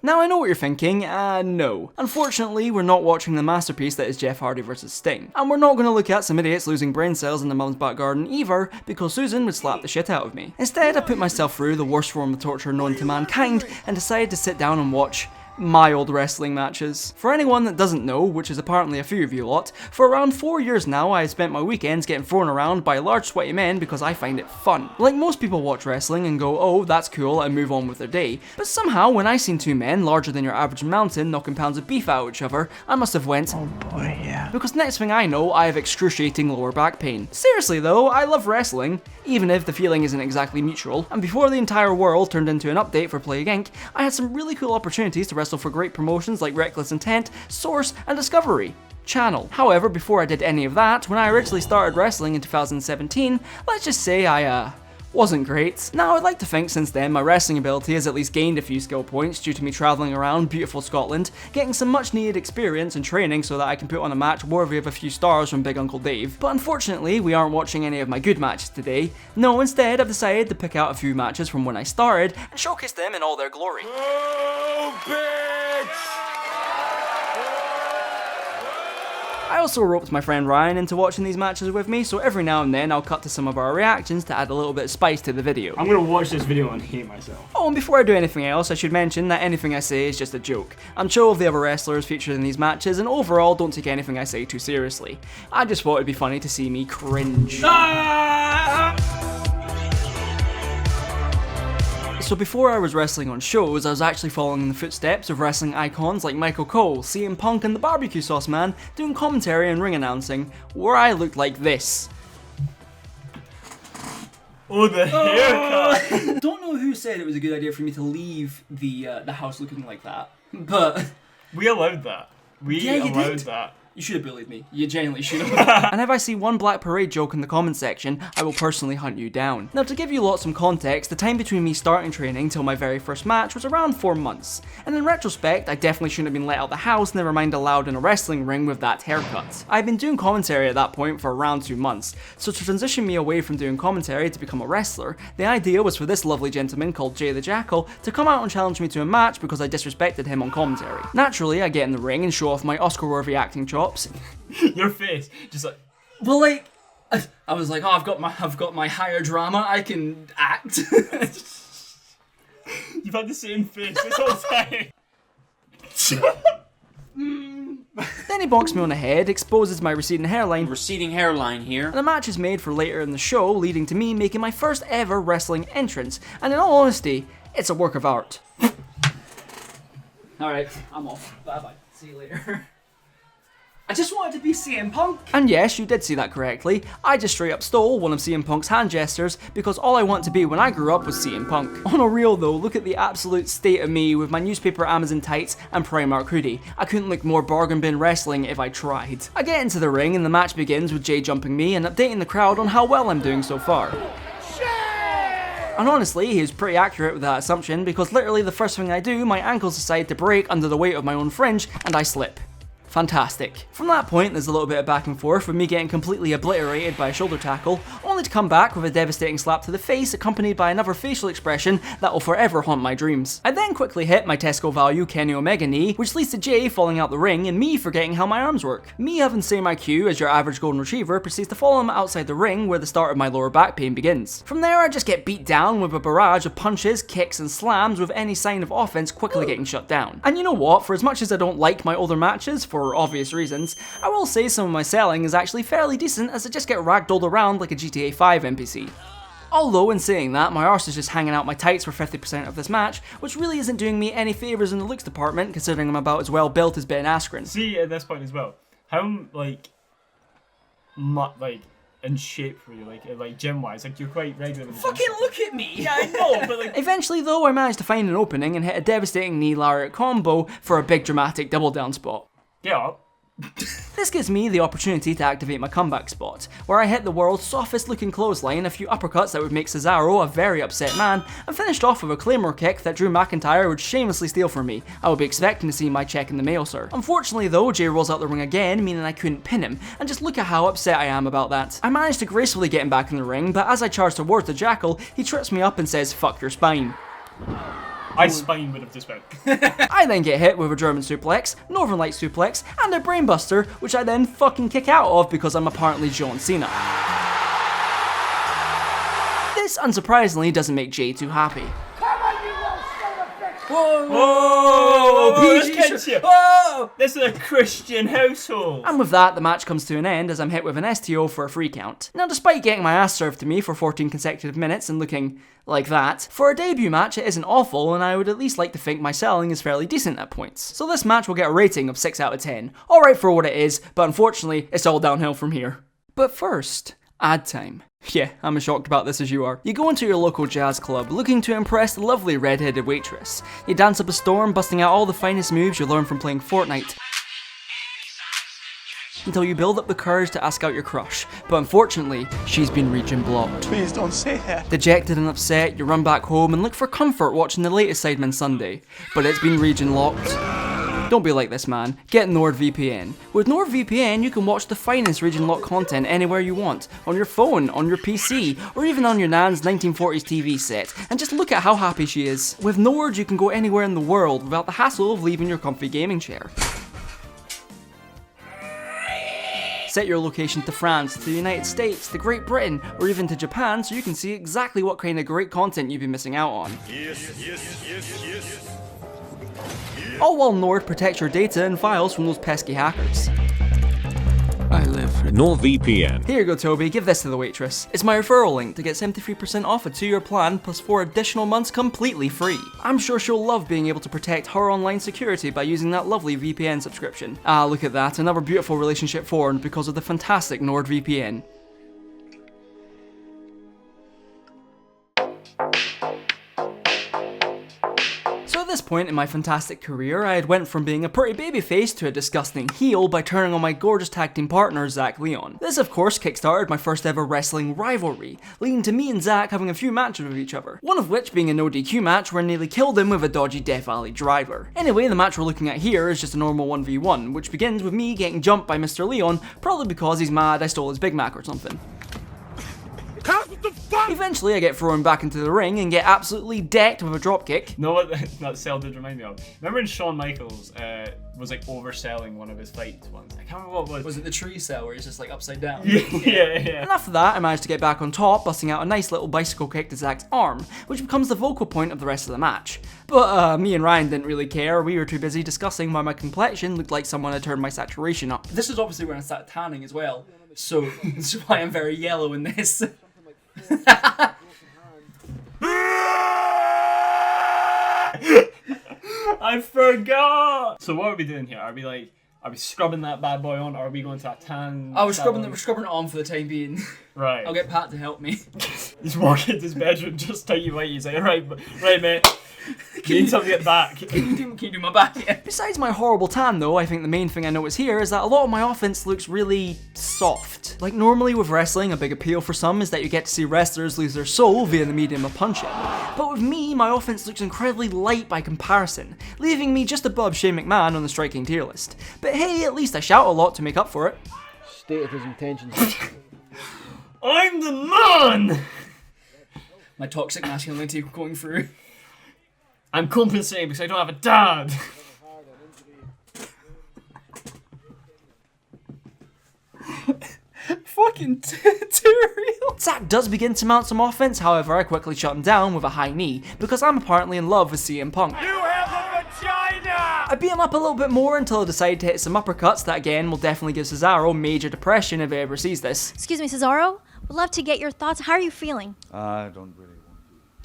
Now I know what you're thinking, no. Unfortunately, we're not watching the masterpiece that is Jeff Hardy vs Sting. And we're not going to look at some idiots losing brain cells in their mum's back garden either, because Susan would slap the shit out of me. Instead, I put myself through the worst form of torture known to mankind and decided to sit down and watch my old wrestling matches. For anyone that doesn't know, which is apparently a few of you lot, for around 4 years now I have spent my weekends getting thrown around by large sweaty men because I find it fun. Like most people watch wrestling and go, oh that's cool, and move on with their day, but somehow when I seen two men larger than your average mountain knocking pounds of beef out of each other, I must have went, oh boy, yeah. Because next thing I know, I have excruciating lower back pain. Seriously though, I love wrestling, even if the feeling isn't exactly mutual, and before the entire world turned into an update for Plague Inc., I had some really cool opportunities to wrestle for great promotions like Reckless Intent, Source, and Discovery Channel. However, before I did any of that, when I originally started wrestling in 2017, let's just say I wasn't great. Now I'd like to think since then my wrestling ability has at least gained a few skill points due to me travelling around beautiful Scotland, getting some much needed experience and training so that I can put on a match worthy of a few stars from Big Uncle Dave. But unfortunately, we aren't watching any of my good matches today. No, instead I've decided to pick out a few matches from when I started and showcase them in all their glory. Oh, bitch! I also roped my friend Ryan into watching these matches with me, so every now and then I'll cut to some of our reactions to add a little bit of spice to the video. I'm gonna watch this video and hate myself. Oh, and before I do anything else, I should mention that anything I say is just a joke. I'm chill with the other wrestlers featured in these matches, and overall don't take anything I say too seriously. I just thought it'd be funny to see me cringe. So before I was wrestling on shows, I was actually following in the footsteps of wrestling icons like Michael Cole, CM Punk and the Barbecue Sauce Man, doing commentary and ring announcing, where I looked like this. Oh, the haircut! Don't know who said it was a good idea for me to leave the house looking like that, but we allowed that. We allowed that. You should have bullied me. You genuinely should have. And if I see one Black Parade joke in the comment section, I will personally hunt you down. Now to give you lots some context, the time between me starting training till my very first match was around 4 months. And in retrospect, I definitely shouldn't have been let out the house, never mind allowed in a wrestling ring with that haircut. I've been doing commentary at that point for around 2 months, so to transition me away from doing commentary to become a wrestler, the idea was for this lovely gentleman called Jay the Jackal to come out and challenge me to a match because I disrespected him on commentary. Naturally, I get in the ring and show off my Oscar-worthy acting chops. Your face, just like, well, like, I was like, oh, I've got my higher drama, I can act. You've had the same face this whole time. Then he bonks me on the head, exposes my receding hairline here, and a match is made for later in the show, leading to me making my first ever wrestling entrance, and in all honesty, it's a work of art. Alright, I'm off. Bye bye. See you later. I just wanted to be CM Punk. And yes, you did see that correctly. I just straight up stole one of CM Punk's hand gestures because all I wanted to be when I grew up was CM Punk. On a real though, look at the absolute state of me with my newspaper Amazon tights and Primark hoodie. I couldn't look more bargain bin wrestling if I tried. I get into the ring and the match begins with Jay jumping me and updating the crowd on how well I'm doing so far. And honestly, he was pretty accurate with that assumption because literally the first thing I do, my ankles decide to break under the weight of my own fringe and I slip. Fantastic. From that point, there's a little bit of back and forth with me getting completely obliterated by a shoulder tackle, only to come back with a devastating slap to the face accompanied by another facial expression that will forever haunt my dreams. I then quickly hit my Tesco value Kenny Omega knee, which leads to Jay falling out the ring and me forgetting how my arms work. Me having same IQ as your average golden retriever proceeds to follow him outside the ring where the start of my lower back pain begins. From there, I just get beat down with a barrage of punches, kicks and slams with any sign of offense quickly getting shut down. And you know what, for as much as I don't like my older matches, for obvious reasons, I will say some of my selling is actually fairly decent as I just get ragdolled around like a GTA 5 NPC. Although in saying that, my arse is just hanging out my tights for 50% of this match, which really isn't doing me any favours in the looks department considering I'm about as well built as Ben Askren. See, at this point as well, how, in shape were you, like gym-wise? Like, you're quite regular with the fucking look at me! Yeah, I know, but like... Eventually though, I managed to find an opening and hit a devastating knee lariat combo for a big dramatic double down spot. Get up. This gives me the opportunity to activate my comeback spot, where I hit the world's softest looking clothesline, a few uppercuts that would make Cesaro a very upset man, and finished off with a Claymore kick that Drew McIntyre would shamelessly steal from me. I would be expecting to see my check in the mail, sir. Unfortunately though, Jay rolls out the ring again, meaning I couldn't pin him, and just look at how upset I am about that. I managed to gracefully get him back in the ring, but as I charge towards the Jackal, he trips me up and says, "Fuck your spine." My spine would have just went. I then get hit with a German suplex, Northern Light suplex, and a brainbuster, which I then fucking kick out of because I'm apparently John Cena. This, unsurprisingly, doesn't make Jay too happy. Whoa! Whoa! Whoa! This is a Christian household! And with that, the match comes to an end as I'm hit with an STO for a free count. Now, despite getting my ass served to me for 14 consecutive minutes and looking like that, for a debut match it isn't awful, and I would at least like to think my selling is fairly decent at points. So this match will get a rating of 6 out of 10. Alright for what it is, but unfortunately, it's all downhill from here. But first, ad time. Yeah, I'm as shocked about this as you are. You go into your local jazz club looking to impress the lovely red-headed waitress. You dance up a storm, busting out all the finest moves you learned from playing Fortnite, until you build up the courage to ask out your crush, but unfortunately, she's been region blocked. Please don't say that. Dejected and upset, you run back home and look for comfort watching the latest Sidemen Sunday, but it's been region locked. Don't be like this, man. Get NordVPN. With NordVPN, you can watch the finest region lock content anywhere you want, on your phone, on your PC, or even on your nan's 1940s TV set, and just look at how happy she is. With Nord, you can go anywhere in the world without the hassle of leaving your comfy gaming chair. Set your location to France, to the United States, to Great Britain, or even to Japan so you can see exactly what kind of great content you've been missing out on. Yes. All while Nord protects your data and files from those pesky hackers. I live for NordVPN. Here you go, Toby, give this to the waitress. It's my referral link to get 73% off a 2-year plan plus 4 additional months completely free. I'm sure she'll love being able to protect her online security by using that lovely VPN subscription. Ah, look at that, another beautiful relationship formed because of the fantastic NordVPN. At this point in my fantastic career, I had went from being a pretty babyface to a disgusting heel by turning on my gorgeous tag team partner, Zach Leon. This of course kickstarted my first ever wrestling rivalry, leading to me and Zach having a few matches with each other, one of which being a no DQ match where I nearly killed him with a dodgy Death Valley driver. Anyway, the match we're looking at here is just a normal 1v1, which begins with me getting jumped by Mr. Leon, probably because he's mad I stole his Big Mac or something. Eventually I get thrown back into the ring and get absolutely decked with a dropkick. No, what that cell did remind me of? Remember when Shawn Michaels was like overselling one of his fights once? I can't remember what it was. Was it the tree cell where he's just like upside down? Yeah. And after that I managed to get back on top, busting out a nice little bicycle kick to Zach's arm, which becomes the focal point of the rest of the match. But me and Ryan didn't really care, we were too busy discussing why my complexion looked like someone had turned my saturation up. This is obviously when I started tanning as well, so that's why I'm very yellow in this. I forgot! So what are we doing here? Are we scrubbing that bad boy on, or are we going to a tan? We're scrubbing it on for the time being. Right. I'll get Pat to help me. He's walking into his bedroom just tight white. He's like, right mate. You need something to get back. Can you do my back? Yeah. Besides my horrible tan though, I think the main thing I notice here is that a lot of my offense looks really soft. Like normally with wrestling, a big appeal for some is that you get to see wrestlers lose their soul via the medium of punching. But with me, my offense looks incredibly light by comparison, leaving me just above Shane McMahon on the striking tier list. But hey, at least I shout a lot to make up for it. Stated his intentions. I'm the man! My toxic masculinity going through. I'm compensating because I don't have a dad. Fucking too real. Zach does begin to mount some offense, however I quickly shut him down with a high knee, because I'm apparently in love with CM Punk. You have a vagina! I beat him up a little bit more until I decide to hit some uppercuts that again will definitely give Cesaro major depression if he ever sees this. Excuse me, Cesaro? Would love to get your thoughts. How are you feeling? I don't really.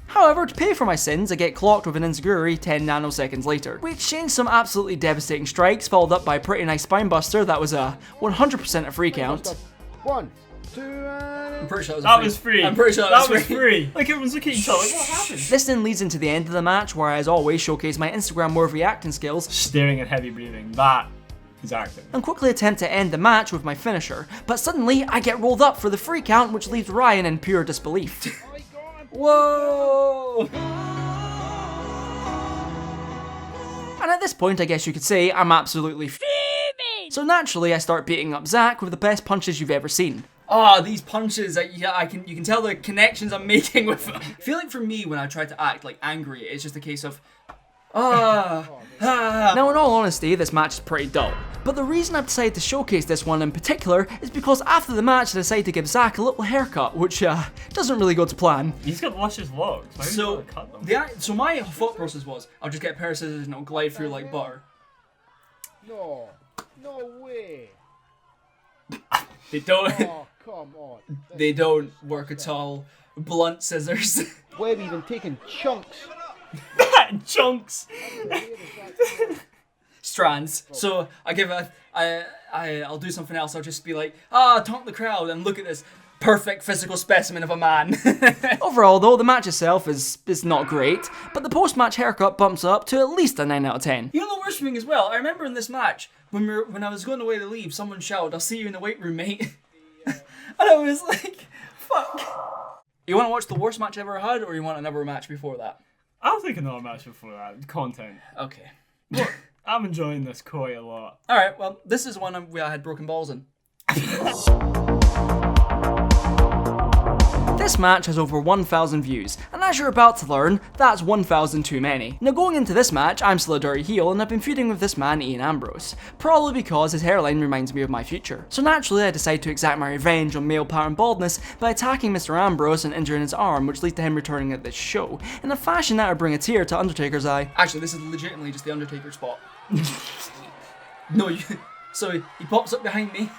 However, to pay for my sins, I get clocked with an Enziguri 10 nanoseconds later. We exchanged some absolutely devastating strikes, followed up by a pretty nice spinebuster that was a 100% a free count. 1, 2, and... I'm pretty sure That was free. I'm pretty sure that was free. Like everyone's looking at each other, like, what happened? This then leads into the end of the match, where I as always showcase my Instagram-worthy acting skills, Staring and heavy breathing. That is acting. and quickly attempt to end the match with my finisher. But suddenly, I get rolled up for the free count, which leaves Ryan in pure disbelief. Whoa! And at this point, I guess you could say, I'm absolutely fuming! So naturally, I start beating up Zach with the best punches you've ever seen. these punches, you can tell the connections I'm making with them. I feel like for me, when I try to act like angry, it's just a case of, Now, in all honesty, this match is pretty dull. But the reason I've decided to showcase this one in particular is because after the match I decided to give Zach a little haircut, which doesn't really go to plan. He's got luscious locks. Why So, would you cut them? so my thought process was, I'll just get a pair of scissors and it'll glide through like butter. No. No way. They don't, Oh, come on. they don't work at all. Blunt scissors. Webb even taking chunks. Chunks. Strands. So I give I'll do something else. I'll just be like, taunt the crowd and look at this perfect physical specimen of a man. Overall though, the match itself is not great, but the post-match haircut bumps up to at least a 9 out of 10. You know the worst thing as well, I remember in this match, when I was going away to leave, someone shouted, "I'll see you in the weight room, mate." And I was like, fuck. You want to watch the worst match I ever had, or you want another match before that? I'll take another match before that. Content. Okay. I'm enjoying this quite a lot. Alright, well, this is one where I had broken balls in. This match has over 1,000 views, and as you're about to learn, that's 1,000 too many. Now going into this match, I'm still a dirty heel and I've been feuding with this man Ian Ambrose, probably because his hairline reminds me of my future. So naturally I decide to exact my revenge on male pattern baldness by attacking Mr. Ambrose and injuring his arm, which leads to him returning at this show, in a fashion that would bring a tear to Undertaker's eye. Actually, this is legitimately just the Undertaker spot. So he pops up behind me.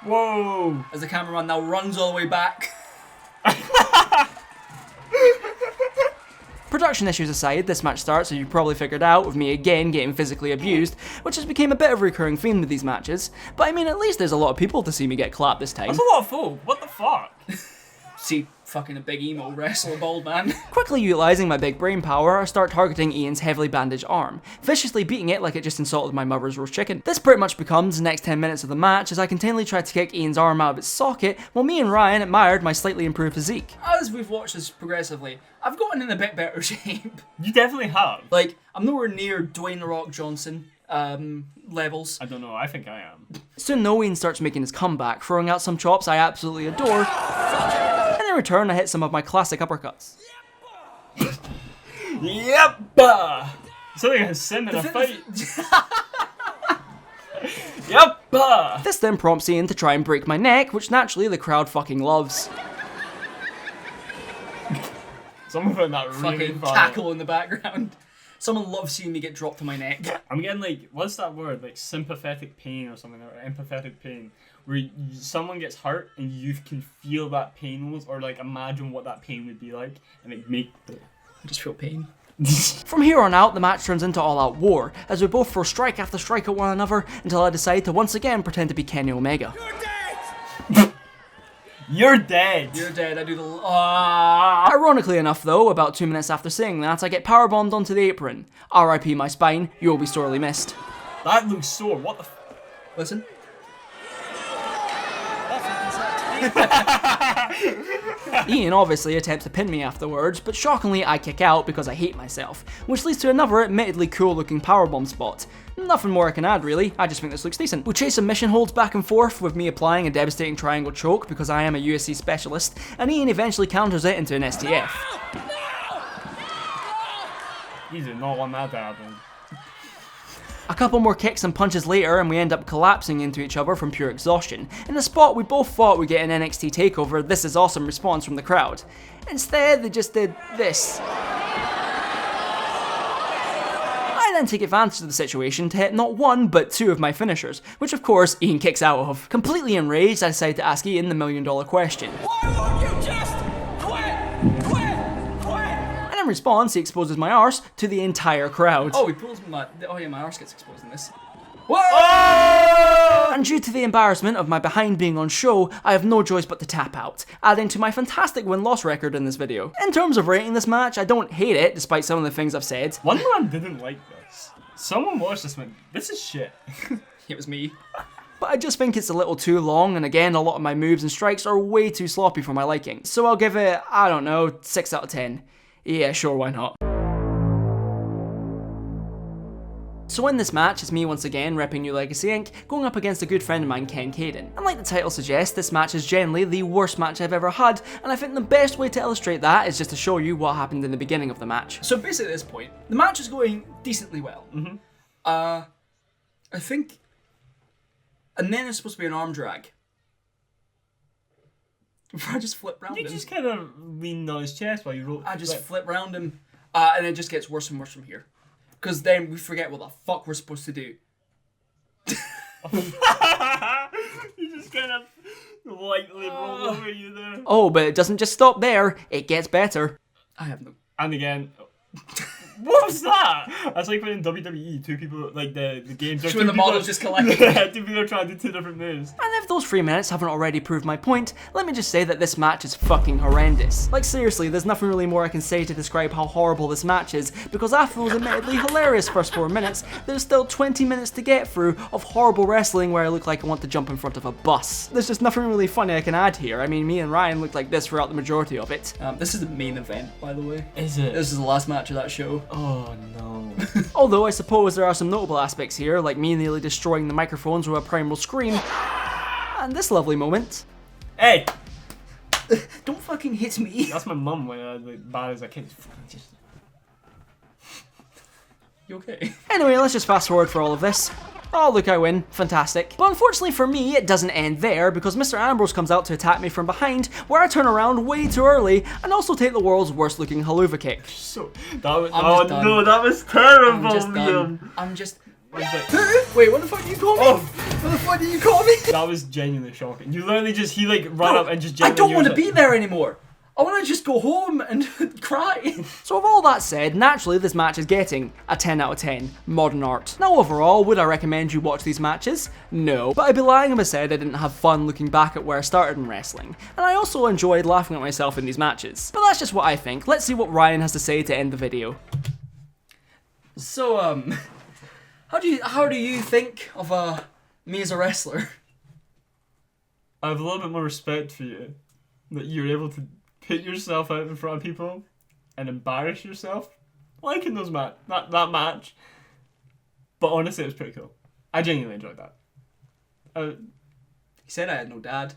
Whoa! As the cameraman now runs all the way back. Production issues aside, this match starts, as you probably figured out, with me again getting physically abused, which has become a bit of a recurring theme with these matches. But I mean, at least there's a lot of people to see me get clapped this time. That's a lot of folk. What the fuck? See fucking a big emo wrestle a bald man. Quickly utilising my big brain power, I start targeting Ian's heavily bandaged arm, viciously beating it like it just insulted my mother's roast chicken. This pretty much becomes the next 10 minutes of the match as I continually tried to kick Ian's arm out of its socket while me and Ryan admired my slightly improved physique. As we've watched this progressively, I've gotten in a bit better shape. You definitely have. Like, I'm nowhere near Dwayne "The Rock" Johnson levels. I don't know, I think I am. Soon though, Ian starts making his comeback, throwing out some chops I absolutely adore. And in return, I hit some of my classic uppercuts. Yep! Something like a sim in a fight. Yep! This then prompts Ian to try and break my neck, which naturally the crowd fucking loves. Someone found that really Fucking funny. cackle in the background. Someone loves seeing me get dropped to my neck. I'm getting like, what's that word? Like sympathetic pain or something, or empathetic pain. Where someone gets hurt and you can feel that pain almost, or like imagine what that pain would be like, and it make the... I just feel pain. From here on out, the match turns into all-out war, as we both throw strike after strike at one another until I decide to once again pretend to be Kenny Omega. You're dead! You're dead, I do the... Ironically enough though, about 2 minutes after saying that, I get powerbombed onto the apron. RIP my spine, you will be sorely missed. That looks sore, what the f... Listen. Ian obviously attempts to pin me afterwards, but shockingly I kick out because I hate myself, which leads to another admittedly cool looking powerbomb spot. Nothing more I can add really, I just think this looks decent. We chase submission holds back and forth with me applying a devastating triangle choke because I am a USC specialist, and Ian eventually counters it into an STF. You did not want that to happen. A couple more kicks and punches later and we end up collapsing into each other from pure exhaustion, in a spot we both thought we'd get an NXT TakeOver "This is awesome" response from the crowd. Instead, they just did this. I then take advantage of the situation to hit not one, but two of my finishers, which of course Ian kicks out of. Completely enraged, I decide to ask Ian the $1,000,000 question. Why won't you just quit? In response, he exposes my arse to the entire crowd. Oh, he pulls my... Oh yeah, my arse gets exposed in this. Whoa! And due to the embarrassment of my behind being on show, I have no choice but to tap out, adding to my fantastic win-loss record in this video. In terms of rating this match, I don't hate it, despite some of the things I've said. One man didn't like this. Someone watched this and went, this is shit. It was me. But I just think it's a little too long, and again, a lot of my moves and strikes are way too sloppy for my liking. So I'll give it, I don't know, 6 out of 10. Yeah, sure, why not? So in this match, it's me once again, repping New Legacy Inc., going up against a good friend of mine, Ken Caden. And like the title suggests, this match is generally the worst match I've ever had, and I think the best way to illustrate that is just to show you what happened in the beginning of the match. So basically at this point, the match is going decently well. I think... And then it's supposed to be an arm drag. I just flip round him. You just kind of leaned on his chest while you wrote. I just flip round him, and it just gets worse and worse from here. Because then we forget what the fuck we're supposed to do. You just kind of lightly roll over you there. Oh, but it doesn't just stop there, it gets better. I have no... And again... What was that? That's like when in WWE, two people, like the games... When the models just collide. Yeah, two people are trying to do two different moves. And if those 3 minutes haven't already proved my point, let me just say that this match is fucking horrendous. Like seriously, there's nothing really more I can say to describe how horrible this match is, because after those admittedly hilarious first 4 minutes, there's still 20 minutes to get through of horrible wrestling where I look like I want to jump in front of a bus. There's just nothing really funny I can add here. I mean, me and Ryan looked like this throughout the majority of it. This is the main event, by the way. Is it? This is the last match of that show. Oh no. Although I suppose there are some notable aspects here, like me nearly destroying the microphones with a primal scream, and this lovely moment. Hey! Don't fucking hit me! That's my mum when I was like, bad as a kid. Just... You okay? Anyway, let's just fast forward for all of this. Oh, look, I win. Fantastic. But unfortunately for me, it doesn't end there, because Mr. Ambrose comes out to attack me from behind, where I turn around way too early, and also take the world's worst looking haluva kick. So, that was... I'm just done. No, that was terrible, I'm just Liam. done. I'm just... Like, wait, what the fuck do you call me? Oh. What the fuck do you call me? that was genuinely shocking. You literally just, he like ran up and just I don't want to like, be there anymore. I want to just go home and cry. So with all that said, naturally this match is getting a 10 out of 10, modern art. Now overall, would I recommend you watch these matches? No, but I'd be lying if I said I didn't have fun looking back at where I started in wrestling, and I also enjoyed laughing at myself in these matches. But that's just what I think. Let's see what Ryan has to say to end the video. So how do you think of me as a wrestler? I have a little bit more respect for you, that you're able to put yourself out in front of people and embarrass yourself, like in those that match. But honestly, it was pretty cool. I genuinely enjoyed that. He said I had no dad.